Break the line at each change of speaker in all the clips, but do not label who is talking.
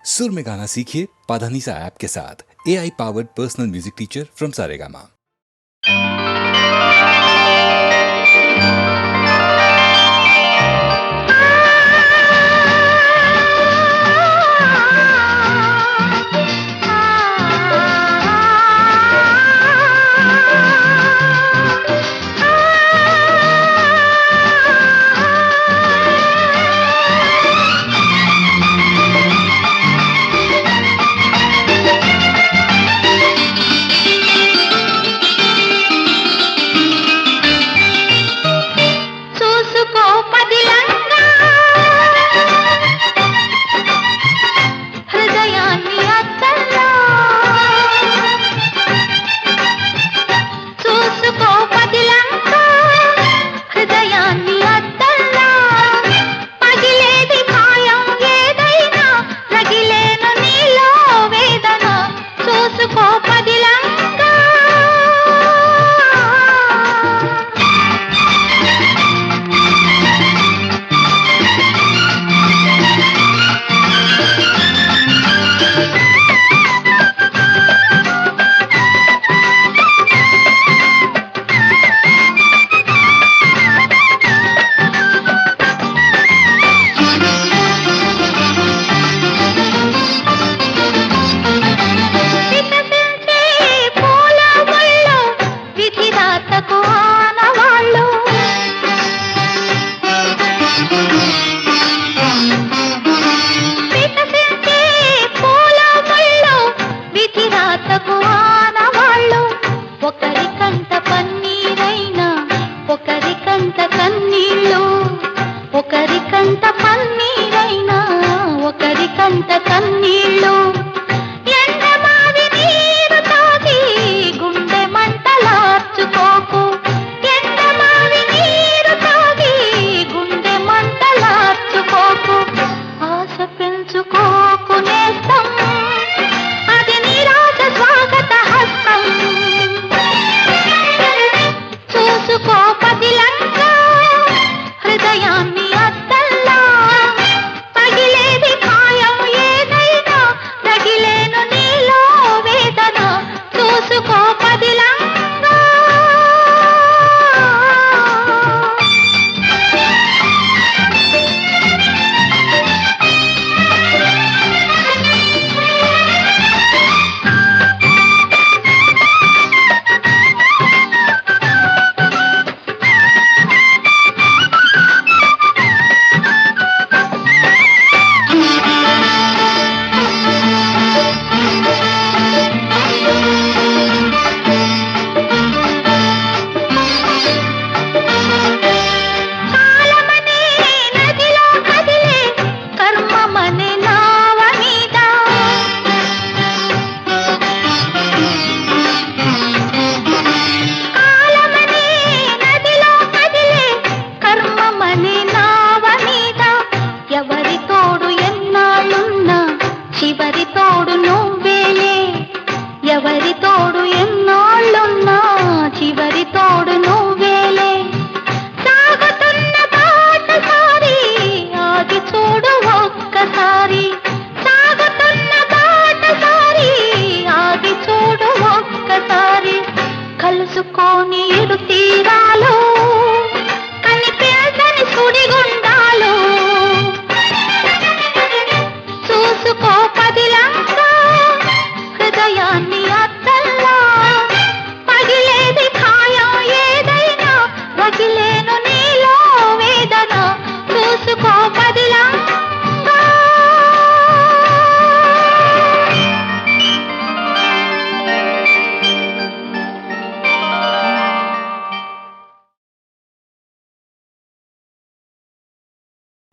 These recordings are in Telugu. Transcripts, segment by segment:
सुर में गाना सीखिए पाधानीसा ऐप के साथ। AI powered personal music teacher from Saregama.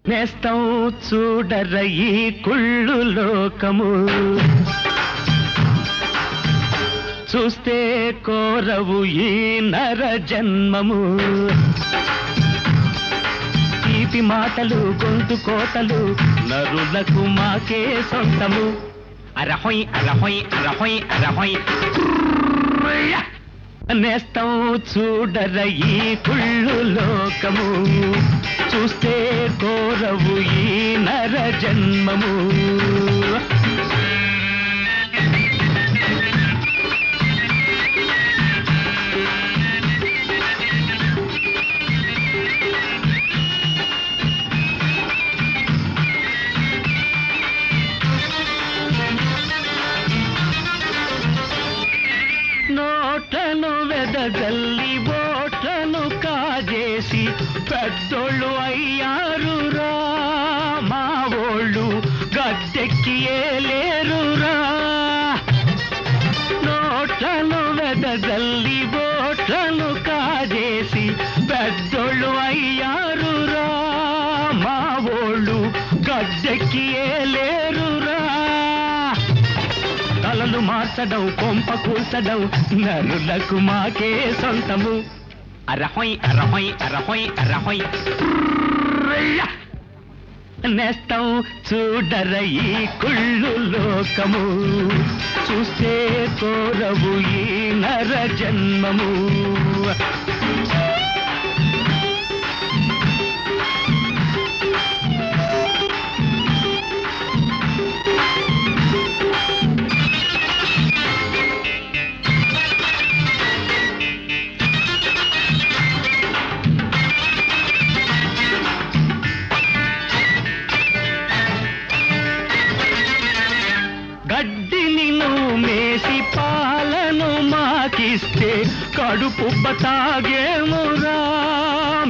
నేస్తం చూడర ఈ కుళ్ళు లోకము, చూస్తే కోరవు ఈ నర జన్మము. తీపి మాటలు గొంతు కోతలు నరులకు మాకే సొంతము. అరహొయ్ అరహొయ్ అరహొయ్ అరహొయ్. నేస్తం చూడర ఈ కుళ్ళు లోకము, చూస్తే కోరవు ఈ నర జన్మము. గడ్డెక్కి ఏలేరురా నోట్లను వెదజల్లి బోట్లను కాజేసి పెద్దోళ్ళు అయ్యారురా మా ఓళ్ళు గడ్డెక్కి ఏలేరురా తలలు మార్చడం కొంప కూల్చడం నరులకు మాకే సొంతము అరహొయ్ అరహొయ్ అరహొయ్ అరహొయ్ నేస్తం చూడర ఈ కుళ్ళు లోకము చూస్తే కోరవు ఈ నర జన్మము గడ్డిని నువ్వు మేసి పాలను మాకిస్తే కడుపుబ్బ తాగేమురా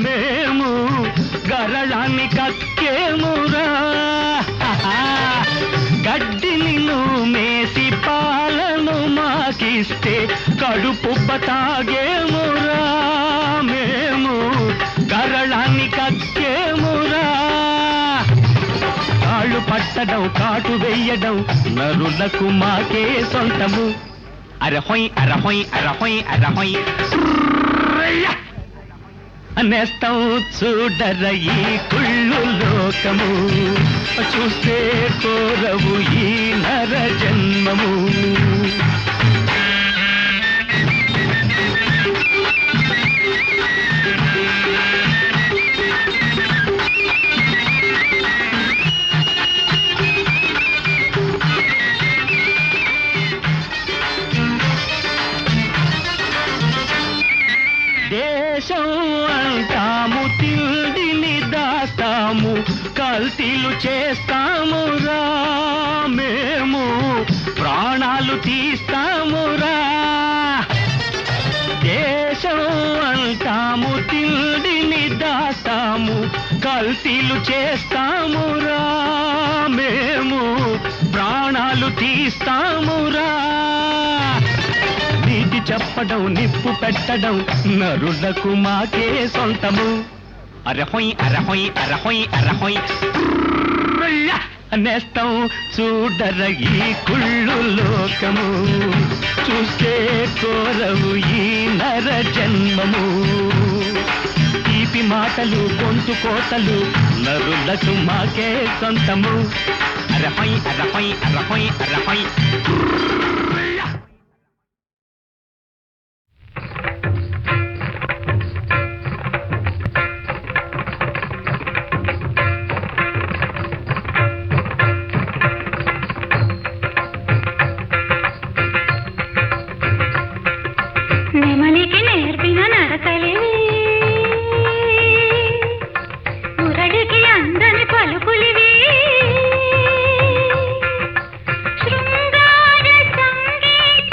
మేము గరళాన్ని కక్కేమురా గడ్డిని నువ్వు మేసి పాలను మాకిస్తే కడుపుబ్బ తాగేమురా మేము గరళాన్ని కక్కేమురా కాళ్ళు పట్టడం కాటు వెయ్యడం నరులకు మాకే సొంతము అరహొయ్ అరహొయ్ అరహొయ్ అరహొయ్ నేస్తం చూడర ఈ కుళ్ళు లోకము చూస్తే కోరవు ఈ నర జన్మము దేశం అంటాము తిండిని దాస్తాము కల్తీలు చేస్తామురా మేము ప్రాణాలు తీస్తామురా దేశం అంటాము తిండిని దాస్తాము కల్తీలు చేస్తామురా మేము ప్రాణాలు తీస్తామురా నీతి చెప్పడం నిప్పు పెట్టడం నరులకు మాకే సొంతము అరహొయ్ అరహొయ్ అరహొయ్ అరహొయ్ నేస్తం చూడర ఈ కుళ్ళు లోకము చూస్తే కోరవు ఈ నర జన్మము తీపి మాటలు గొంతు కోతలు నరులకు మాకే సొంతము అరహొయ్ అరహొయ్ అరహొయ్ అరహొయ్
నెమలికి నేర్పిన నడకలివి మురడికి అందని పలుకులివి శృంగార సంగీత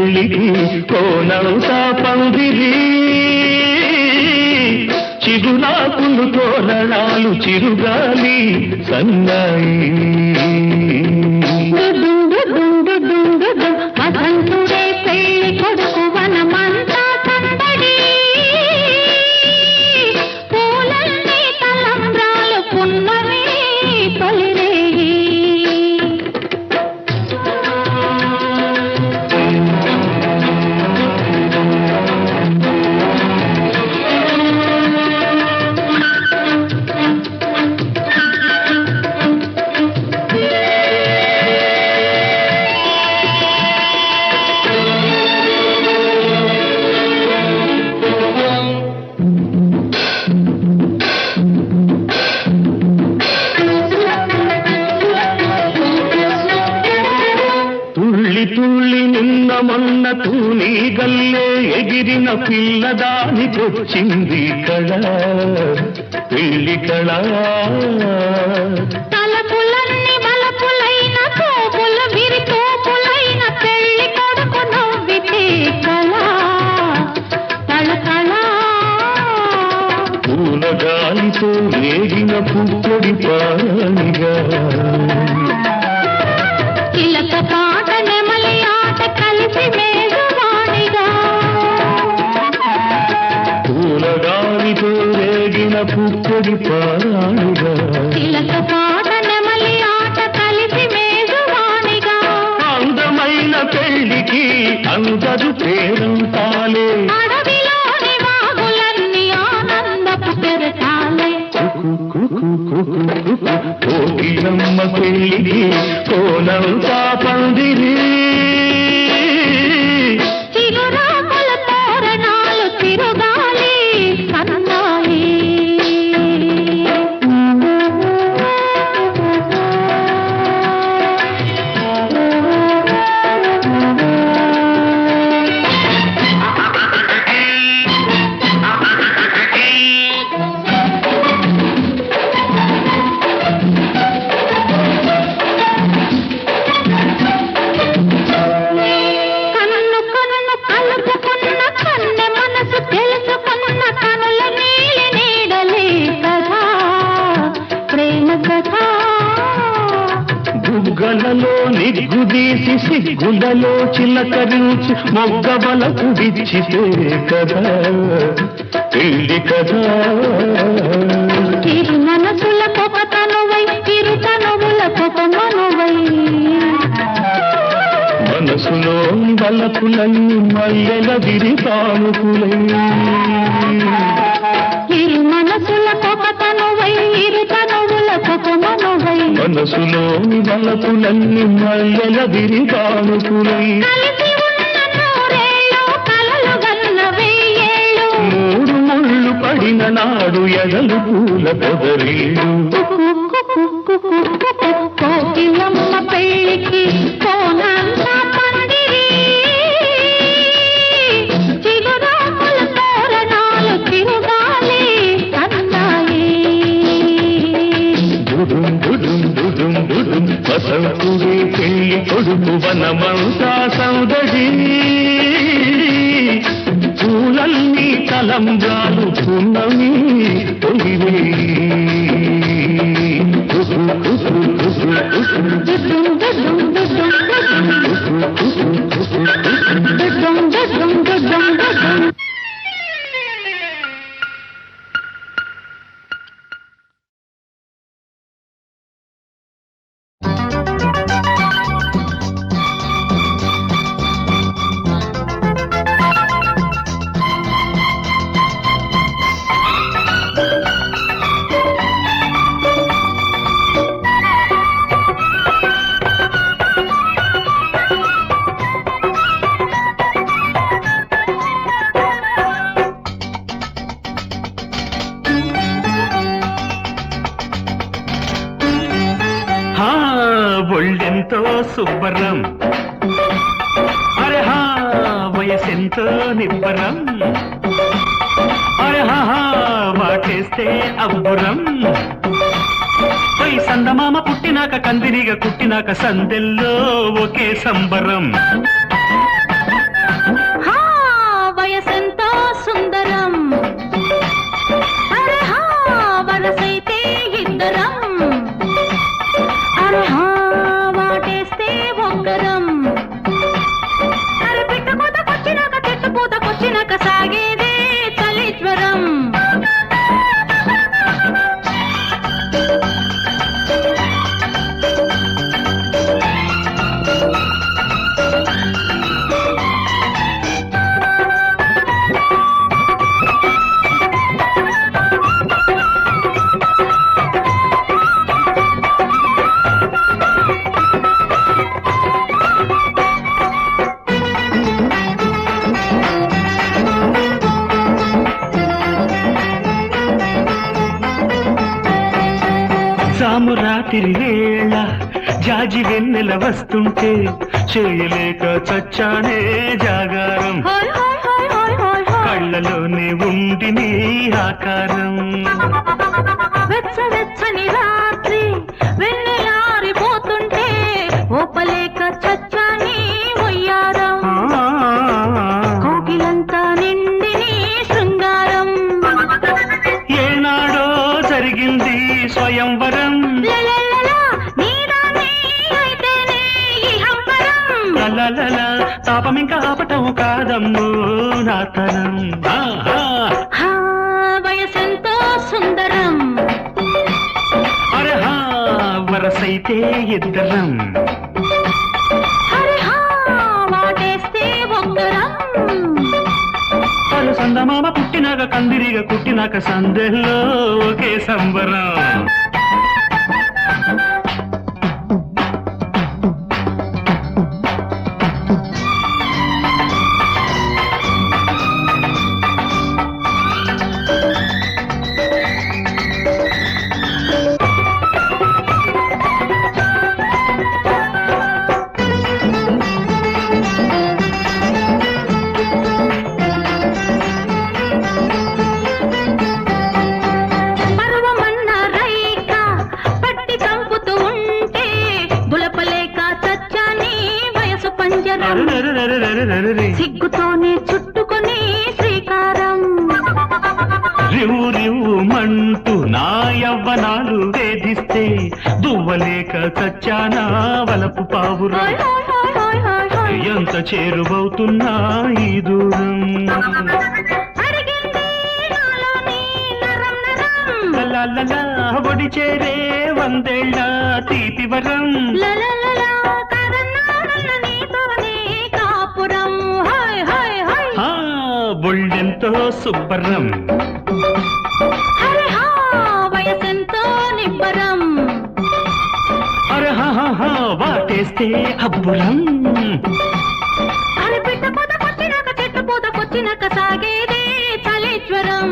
పెళ్లికి కోనవుతా పందిరి చిగురాకులు తోరణాలు చిరుగాలి సన్నాయి
వసంతుడే పెళ్లి కొడుకు వనమంతా సందడి పూలన్నీ తలంబ్రాలు పున్నమి తొలిరేయి
మొన్న తూని గల్లే ఎగిరిన పిల్లదానికొచ్చింది కళ పెళ్లి కళ
తలపులన్నీ బలపులైన తోపులు విరి తోపులైన పెళ్లి కొడుకు నవ్వితే కళ తళతళ
పూలగాలితో రేగిన పుప్పొడి పానిగా
చిలక పాట నెమలి ఆట కలిసి మేఘవాణిగా
పూలగాలితో రేగిన పుప్పొడి పానిగా
చిలక పాట నెమలి ఆట కలిసి మేఘవాణిగా
అందమైన పెళ్లికి అందరు పేరంతాలే
అడవిలోని వాగులన్నీ ఆనందపు పెరటాలే
కోకిలమ్మ పెళ్లికి కోనంతా పందిరి
చిగురాకుల తోరణాలు తిరుగాలి సన్నాయి కన్ను కన్ను కలుపుకున్న కన్నె మనసు తెలుసుకున్న కనుల నీలి నీడలే కథ ప్రేమ కథ
బుగ్గలలో నిగ్గుదీసి సిగ్గులలో చిలకరించి మొగ్గబల కుడిచితే కదా పెళ్లి కదా
చిరు మనసుల కొక తనువై చిరు తనువుల కొక మనువై
మనసులో బలపులన్నీ మల్లెల విరిపానుకులై
చిరు మనసుల కొక తనువై ఇరు తనువుల కొక మనువై
మనసులోని బలపులన్నీ మల్లెల విరిపానుకులై
కలిసి ఉన్న నూరేళ్ళు కలలు గన్న వెయ్యేళ్ళు
మూడు ముళ్ళు పడిన నాడు ఎదలు పూల పొదరీడు
కోకిలమ్మ పెళ్లికి కోనంతా పందిరి చిగురాకుల తోరణాలు తిరుగాలి సన్నాయి
దుడుం దుడుం దుడుం దుడుం వసంతుడే పెళ్లి కొడుకు వనమంతా సౌదడి పూలన్నీ తలంబ్రాలు పున్నమి తొలిరే
దుడ్డుం దుడ్డుం దుడ్డుం దుడ్డుం దుడ్డుం దుడ్డుం దుడ్డుం
ఒళ్ళెంతో సుబ్బరం అరే హా వయసెంతో నిబ్బరం అరే హా వాటేస్తే అబ్బురం పోయి సందమామ పుట్టినాక కందిరిగా కుట్టినాక సందెల్లో ఒకే సంబరం జాము రాత్రి వేళ జాజి వెన్నెల వస్తుంటే చేయలేక చచ్చానే జాగారం
హాయ్ హాయ్ హాయ్ హాయ్ హాయ్ హాయ్.
కళ్ళలోనే ఉండి నీ ఆకారం
వెచ్చ వెచ్చని రాత్రి వెన్నెలారిపోతుంటే ఓపలేక చచ్చాని ఒయ్యారం కోకిలంతా నిండి నీ శృంగారం
ఏనాడో జరిగింది స్వయంవరం
లలలలా, నీదానే అయితేనే ఈ హంబరం.
లలలల తాపం ఇంకా ఆపటం కాదమ్ము నా తరం ఆహా.
హా, వయసెంతో సుందరం
అరహా వరసైతే ఇద్దరం
హరి హా, వాటేస్తే బొగ్గరం.
పలు సందమామ పుట్టినాక కందిరిగా కుట్టినాక సందెల్లో ఒకే సంబరం
పర్వమన్న రైక పట్టి చంపుతూ ఉంటే దులపలేక చచ్చాని వయసు పంజరం.
అరెరెరెరెరెరెరెరె.
సిగ్గుతోనే చుట్టుకొని శ్రీకారం.
రివు రివు మంటూ నా యవ్వనాలు వేధిస్తే దువ్వలేక చచ్చానా వలపు పావురా
హాయ్ హాయ్ హాయ్ హాయ్ హాయ్ హాయ్.
ఎంత చేరువవుతున్నా ఈ దూరం
అడిగింది నాలోని నరం నరం.
లలలల ఒడి చేరే వందేళ్ళ తీపి వరం
లలలలా, కదన్నాడన్న నీతోనే కాపురం. హాయ్ హాయ్ హాయ్.
ఆ బొళ్ళెంతో సుబ్బరం
హరి హా, వయసెంతో నిబ్బరం.
అరహహ వాటేస్తే అబ్బురం
అని పిట్ట పొదకొచ్చినాక చెట్టు పొదకొచ్చినాక సాగేదే చలిజ్వరం.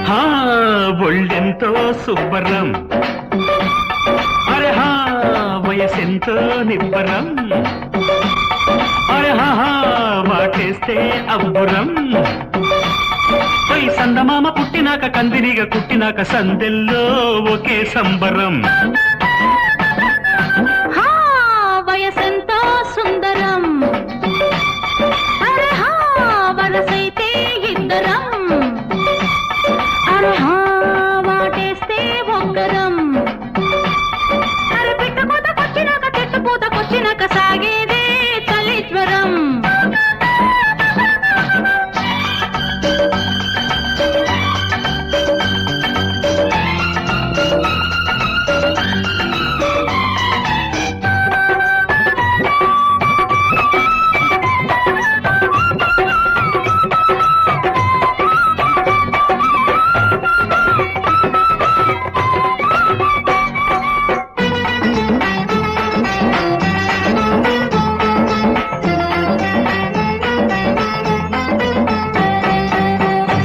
హా బొళ్ళెంతో సుబ్బరం అరెహా వయసెంతో నిబ్బరం అరెహా వాటేస్తే అబ్బురం పై సందమామ పుట్టినాక కందిరిగా కుట్టినాక సందెల్లో ఒకే సంబరం
హా, వయసెంతో సుందరం. అరే హా, వరసైతే ఇద్దరం. అరే హా, వాటేస్తే బొగ్గరం. అరే పిట్ట పూతకొచ్చినాక చెట్టు పూతకొచ్చినాక సాగేదే చలిజ్వరం.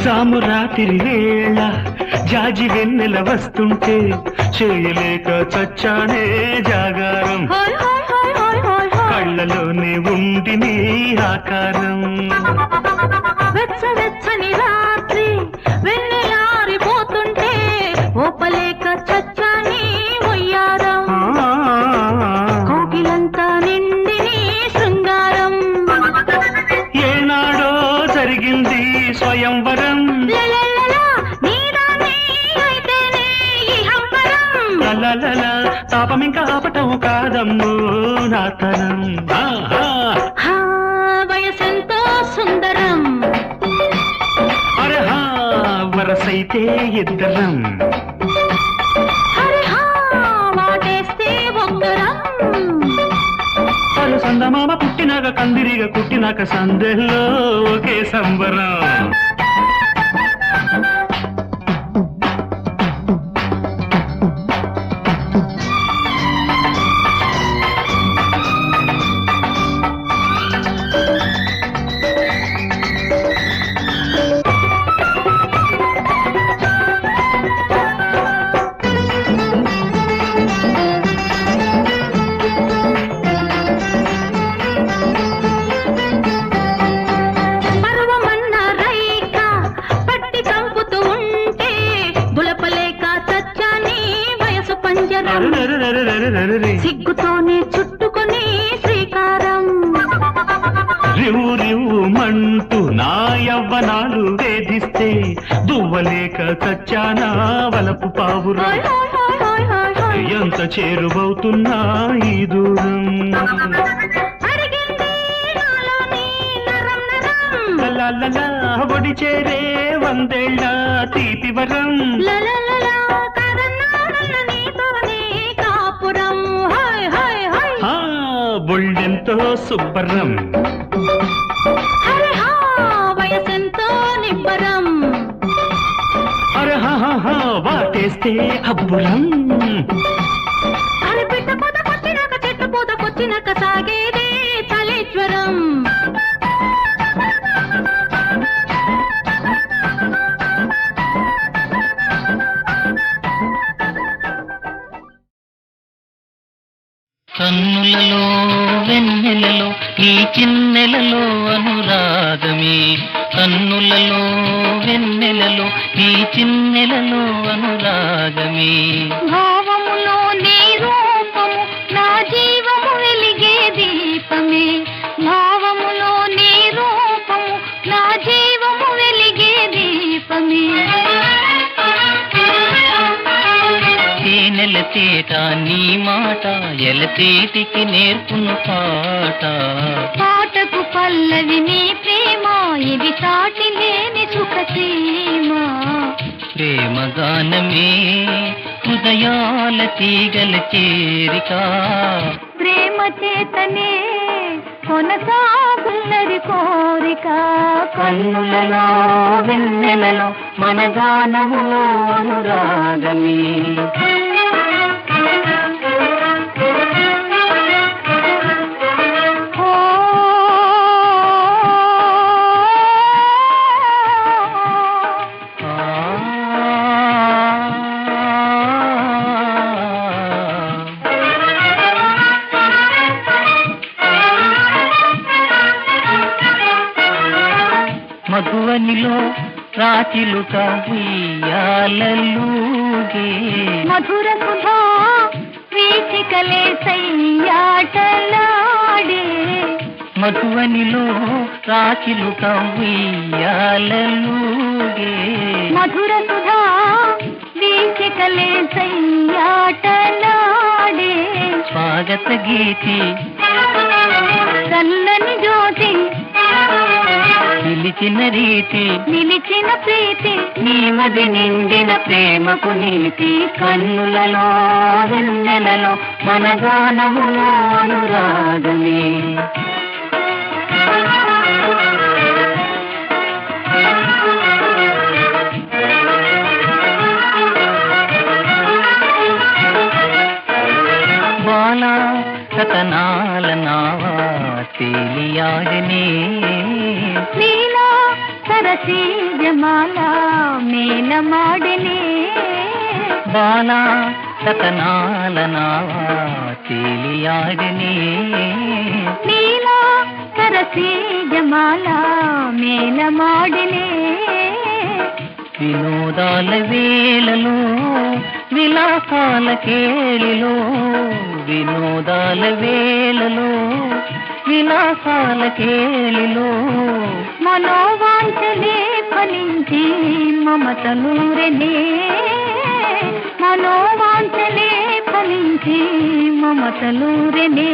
జాము రాత్రి వేళ జాజి వెన్నెల వస్తుంటే చేయలేక చచ్చానే జాగారం
హాయ్ హాయ్ హాయ్ హాయ్ హాయ్ హాయ్.
కళ్ళలోనే ఉండి నీ ఆకారం
వెచ్చ వెచ్చని రాత్రి వెన్నెలారిపోతుంటే ఓపలేక చచ్చాని ఒయ్యారం. కోకిలంతా నిండి నీ శృంగారం.
ఏనాడో జరిగింది స్వయంవరం
లలలలా, నీదానే అయితేనే ఈ హంబరం.
లలలల తాపమింకా ఆపటం కాదమ్ము నాతనం
హా వయసెంతో సుందరం
అరే హా వరసైతే ఇద్దరం
అరే హా వాటేస్తే బొంగరం
అరే సందమామ పుట్టినాక కందిరిగా కుట్టినాక సందెల్లో ఒకే సంబరం
సిగ్గుతోనే చుట్టుకొని శ్రీకారం
రివు రివు మంటూ నా యవ్వనాలు వేధిస్తే దువ్వలేక చచ్చానా వలపు పావురా ఎంత చేరువవుతున్నా ఈ దూరం ఒడి చేరే వందేళ్ళ తీపి వరం బొళ్ళెంతో సుబ్బరం
వయసెంతో నిబ్బరం
అరహా వాటేస్తే అబ్బురం
అరే పిట్ట పూతకొచ్చినాక చెట్టు పూతకొచ్చినాక సాగేదే చలేశ్వరం
కన్నులలో వెన్నెలలో ఈ చిన్నెలలో అనురాగమే కన్నులలో వెన్నెలలో ఈ చిన్నెలలో అనురాగమే
భావములో నీ రూపము నా జీవము వెలిగే దీపమే భావములో నీ రూపము నా జీవము వెలిగే దీపమే
తేనెల తేట నీ మాట ఎలతేటికి నేర్పును పాట
పాటకు పల్లవి నీ ప్రేమ ఇది సాటి లేని సుఖసీమ
ప్రేమ గానమే హృదయాల తీగల చేరిక
ప్రేమ చేతనే కొనసాగున్నది కోరిక
కన్నులలో వెన్నెలలో మన గానములో అనురాగమే మధువనిలో రాచిలుక ఉయ్యాలూగే
మధుర సుధా వీచికలే సయ్యాటలాడే
మధువనిలో రాచిలుక ఉయ్యాలూగే
మధుర సుధా వీచికలే సయ్యాటలాడే
స్వాగత గీతి
చల్లని జ్యోతి
నిలిచిన రీతి
నిలిచిన ప్రీతి
నీ మది నిండిన ప్రేమకు నీతి కన్నులలో వెన్నెలలో మన గానములో అనురాగమే బాలా సతనాల నావా తేలియాడనే
నీలా సరసీ జమాల మేల మాడనే
బాలా సతనాల నావా తేలియాడనే
నీలా సరసీ జమాల మేల మాడనే
వినోదాల వేళలో విలాసాల కేళిలో వినోదాల వేళలో విలాసాల కేళిలో
మనోవాంఛలే ఫలించి మమత నూరెనే మనోవాంఛలే ఫలించి నుంచి మమతలూరెనే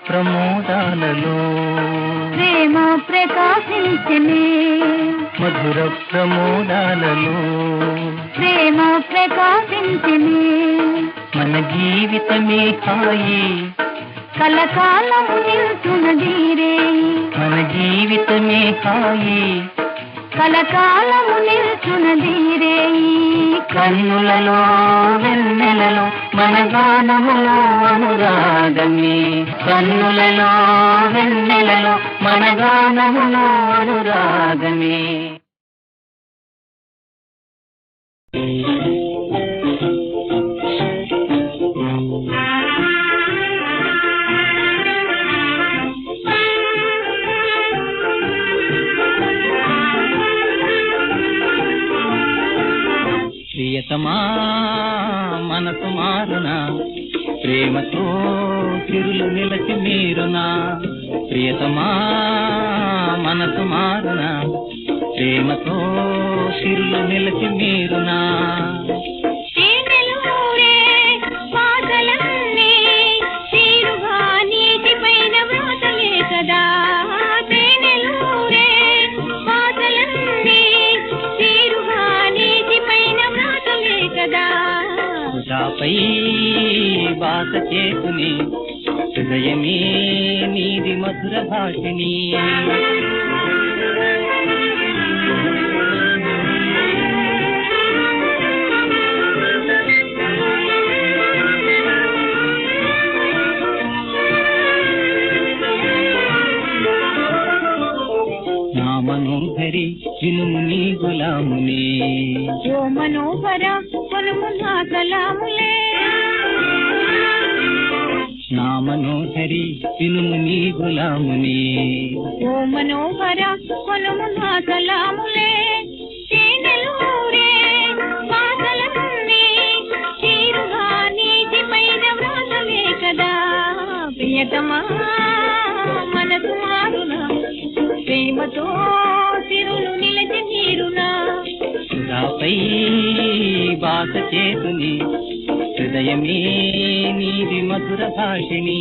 ప్రమోదాలలో
ప్రేమ ప్రకాశించనే
మధుర ప్రమోదాలలో
ప్రేమ ప్రకాశించనే
మన జీవితమే హాయి
కలకాలము నిల్చున్నదీరే
మన జీవితమే హాయి
కలకాలము నిల్చున్నదీరే
కన్నులలో వెన్నెలలో మన గానములో అనురాగమే కన్నులలో వెన్నెలలో మన గానములో అనురాగమే ప్రియతమా మనసు మారునా ప్రేమతో చిరులు నిలచి మీరునా ప్రియతమా మనసు మారునా ప్రేమతో చిరులు నిలచి మీరునా పై బాస చేతుని హృదయమే నీది మధుర భాషిని నా మనోహరి వినుము నీ గులాముని
ఓ మనోహర కొనుము నా సలాములే
నా మనోహరి వినుము నీ గులాముని
ఓ మనోహర కొనుము నా సలాములే తేనెలూరే బాసలన్నీ తీరుగా నీటి పైన వ్రాసలే కదా ప్రియతమా మనసు మారునా ప్రేమతో తిరులు నిలచి నీరునా
నాపై బాస చేతుని హృదయమే నీది మధుర భాషిని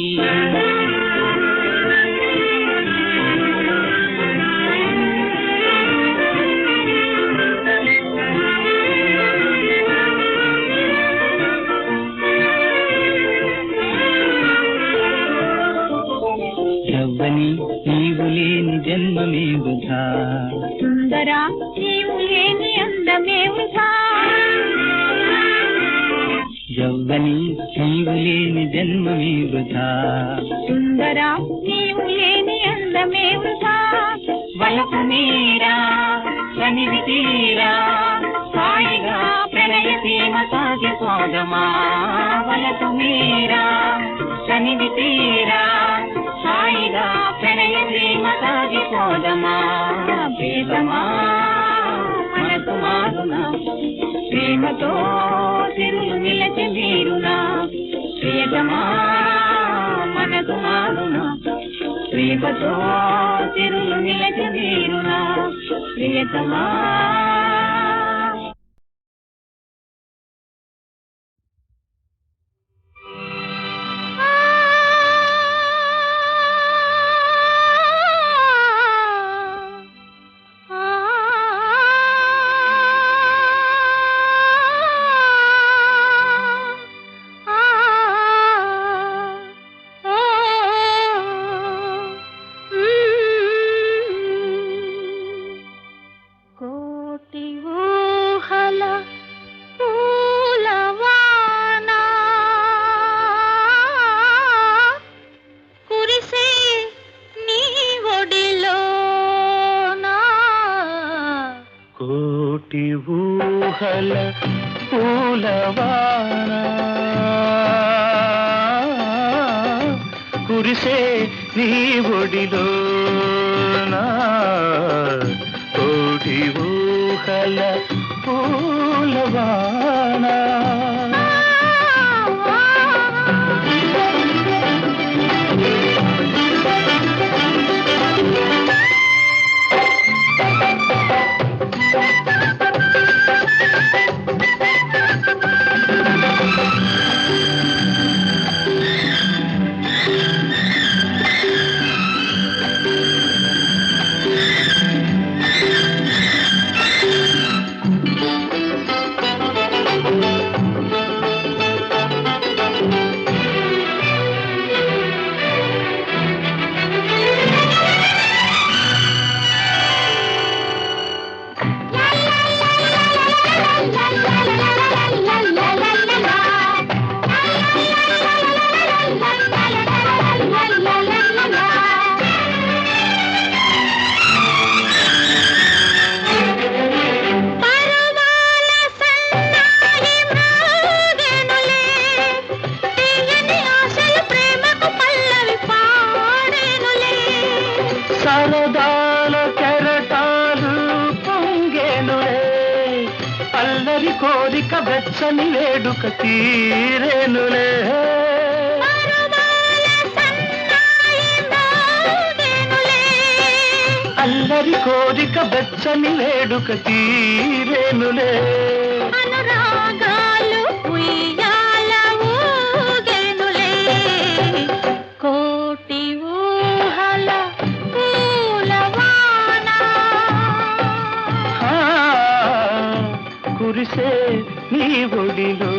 యవ్వని నీవు లేని జన్మమే వృధా
సుందరా నీవు లేని అందమే వృధా
యవ్వని నీవు లేని జన్మమే వృధా
సుందరా నీవు లేని అందమే వృధా
వలపు మీరా కనివి తీరా హాయిగా ప్రణయ ప్రేమ సాగిపోదమా వలపు మీరా కనివి తీరా హాయిగా ప్రణయ ప్రేమ సాగిపోదమా ప్రేమా మనసు మారునా
ప్రేమతో తిరులు నిలచి నీరునా ప్రియతమా మనసు మారునా ప్రేమతో తిరులు నిలచి నీరునా ప్రియతమా
ఊహల పూలవాన కురిసే నీ ఒడిలోన కోటి ఊహల పూలవాన
వెచ్చని వేడుక తీరేనులే అల్లరి కోరిక వెచ్చని వేడుక తీరేనులే
అనురాగాలు ఉయ్యాల ఊగెనులే కోటి ఊహల పూలవాన
కురిసే నీ ఒడిలో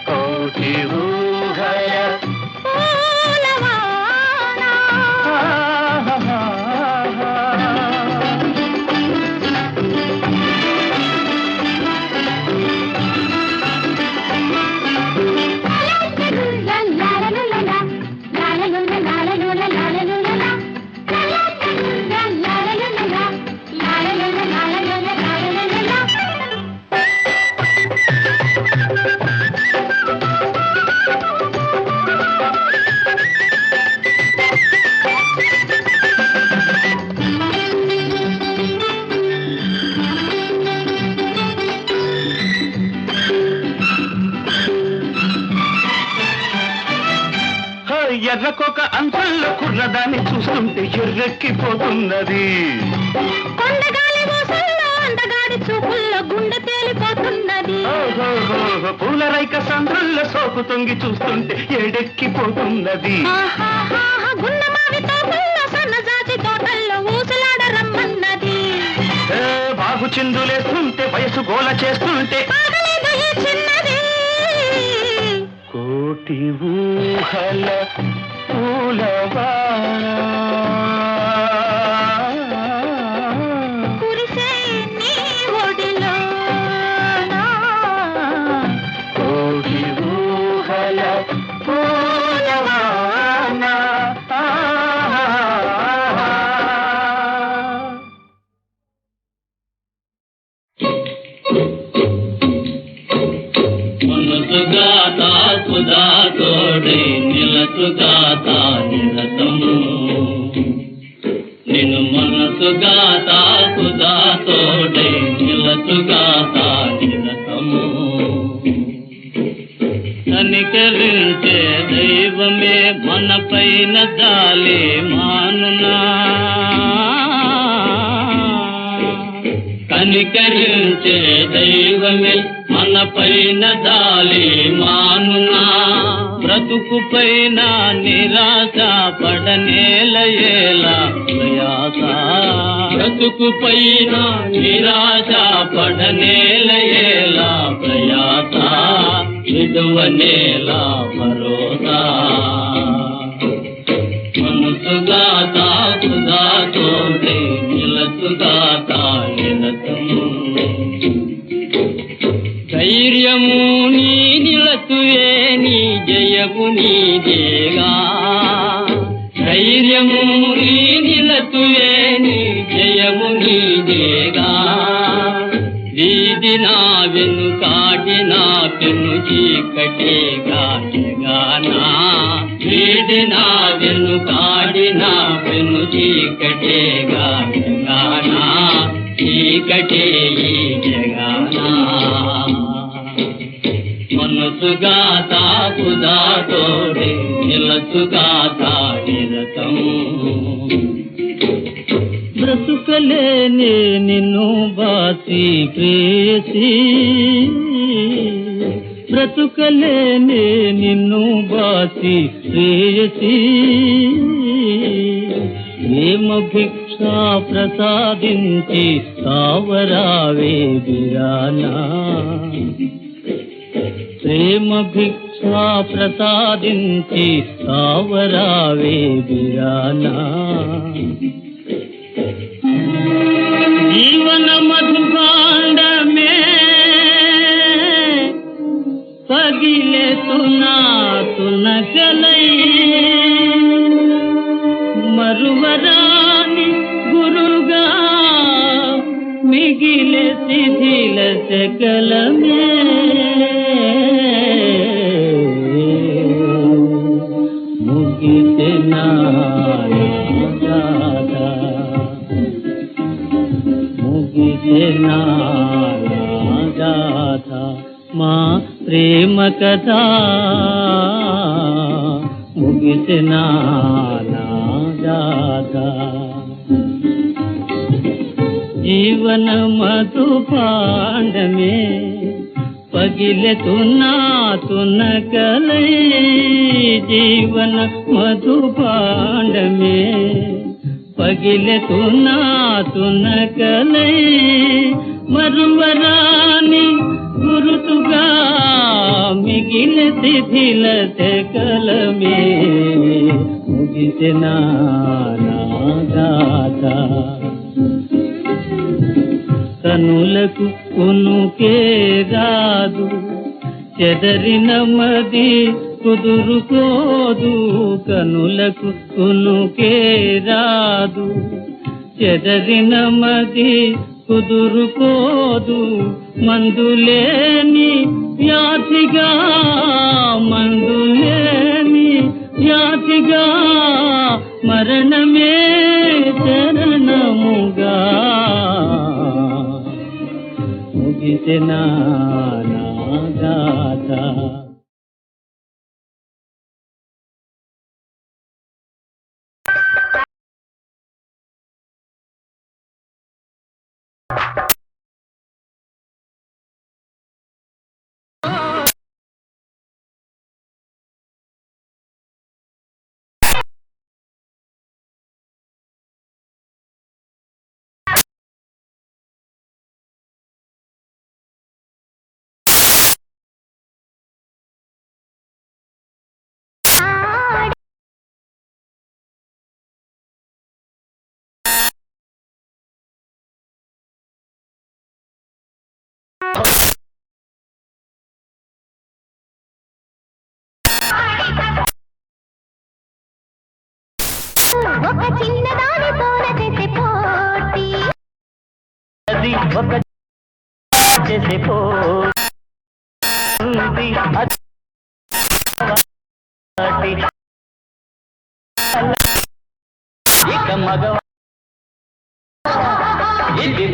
కోటి ఊహల
పూలవాన
ఎర్రకొక అంతల్లో కుర్రదాన్ని చూస్తుంటే ఎర్రెక్కిపోతున్నది
కొండగాలి ఊసల్లో అందగాడి చూపుల్లో గుండె తేలిపోతున్నది
పూల రైక సంద్రుల్లో సోకు తొంగి చూస్తుంటే ఏడెక్కిపోతున్నది
గున్నమావి తోటల్లో సన్నజాజి తోటల్లో ఊసలాడ రమ్మన్నది
బాగు చిందులేస్తుంటే వయసు గోల చేస్తుంటే
చిన్నది
కోటి ఊహల పూలవాన
కురిసే నీ ఒడిలో
కోటి ఊహల పూలవాన
మనసుగాత సుధా తోడై నిలసుగాత నిరతము నిన్ను మనసుగాత సుధా తోడై నిలసుగాత నిరతము కనికరించే దైవమే మన పైన జాలి మానునా కనికరించే దైవమే మన పైన జాలి మానునా బ్రతుకు పైన నిరాశ పడనేలయేలా ప్రయాస బ్రతుకు పైన నిరాశ పడనేలయేలా ప్రయాస విడువనేలా భరోసా మనసుగాత సుధా తోడే నిలసుగాత నిరతము ధైర్యము నీ నిలతువే నీ జయము నీదేగా ధైర్యము నీ నిలతువే నీ జయము నీదేగా వీధి నా వెనుకాటి నా పెను చీకటిగా జగానా వీధి నా వెనుకాటి నా పెను చీకటిగా జగానా చీకటే ఈ జగానా మనసుగాత సుధా తోడే నిలసుగాత నిరతము బ్రతుకలేనే నిన్ను బాసి ప్రేయసి బ్రతుకలేనే నిన్ను బాసి ప్రేయసి ప్రేమ భిక్షా ప్రసాదించి కావరావే బిరానా ప్రేమ భిక్షా ప్రసాదించి కావరావే బిరానా జీవన మధుభాండమే పగిలే తునా తునకలై మరువరాని గురుగా మిగిలే శిథిల సకలమే ముగిసే నా ముగిసే నా కథ ముగిసిన నా గాథ జీవన మధుపాండమే పగిలెతున్నా తునకలై జీవన మధుపాండమే పగిలెతున్నా తునకలై మరువరాని గురుతుగా మిగిలి శిథిల శకలమే ముగిసిన నా గాథ కనులకు కొనుకే రాదు చెదరిన మది కుదురుకోదు కనులకు కొనుకే రాదు చెదరిన మది కుదురుకోదు మందులేని వ్యాధిగా మందులేని వ్యాధిగా మరణమే చరణముగా ముగిసిన నా గాథ
ఒక చిన్నదానితోన చేసే పోటీ
అది ఒక చేసే పోటీ ఇక మగ ఇది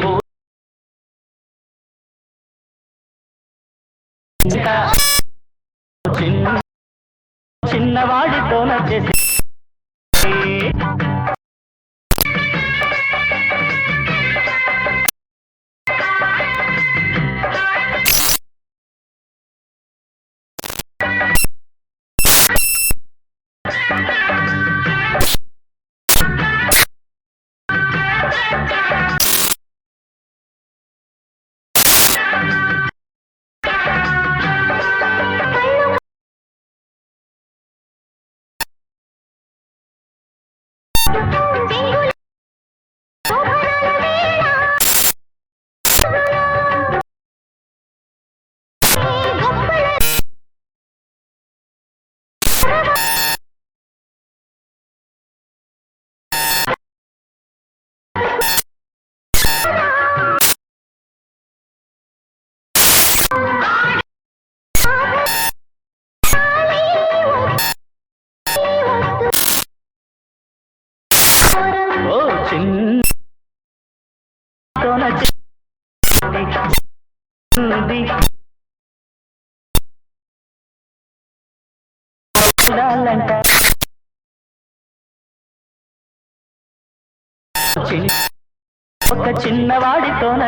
చిన్నవాడితోన చేసే ఒక చిన్నవాడితోన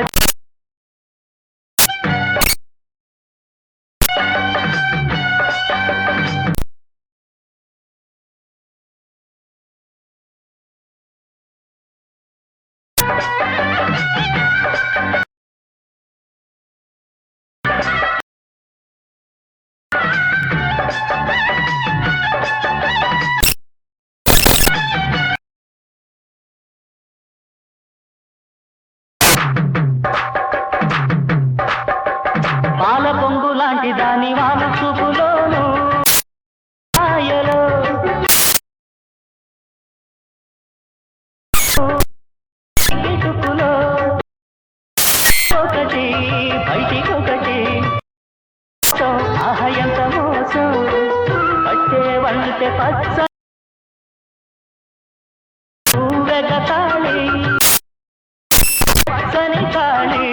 పాల పొంగు లాంటి దాని వాళ్ళ చూపులోను ఆయలో ఇటుకులో ఒకటి బయటికొకటి ఆహయంత మోసం పట్టే వంటే పచ్చ వెగతాళి సని కాళి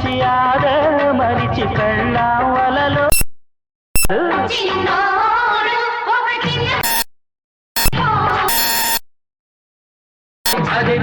మరిచి ఆదే మరిచి పెళ్ళాం వలలో అది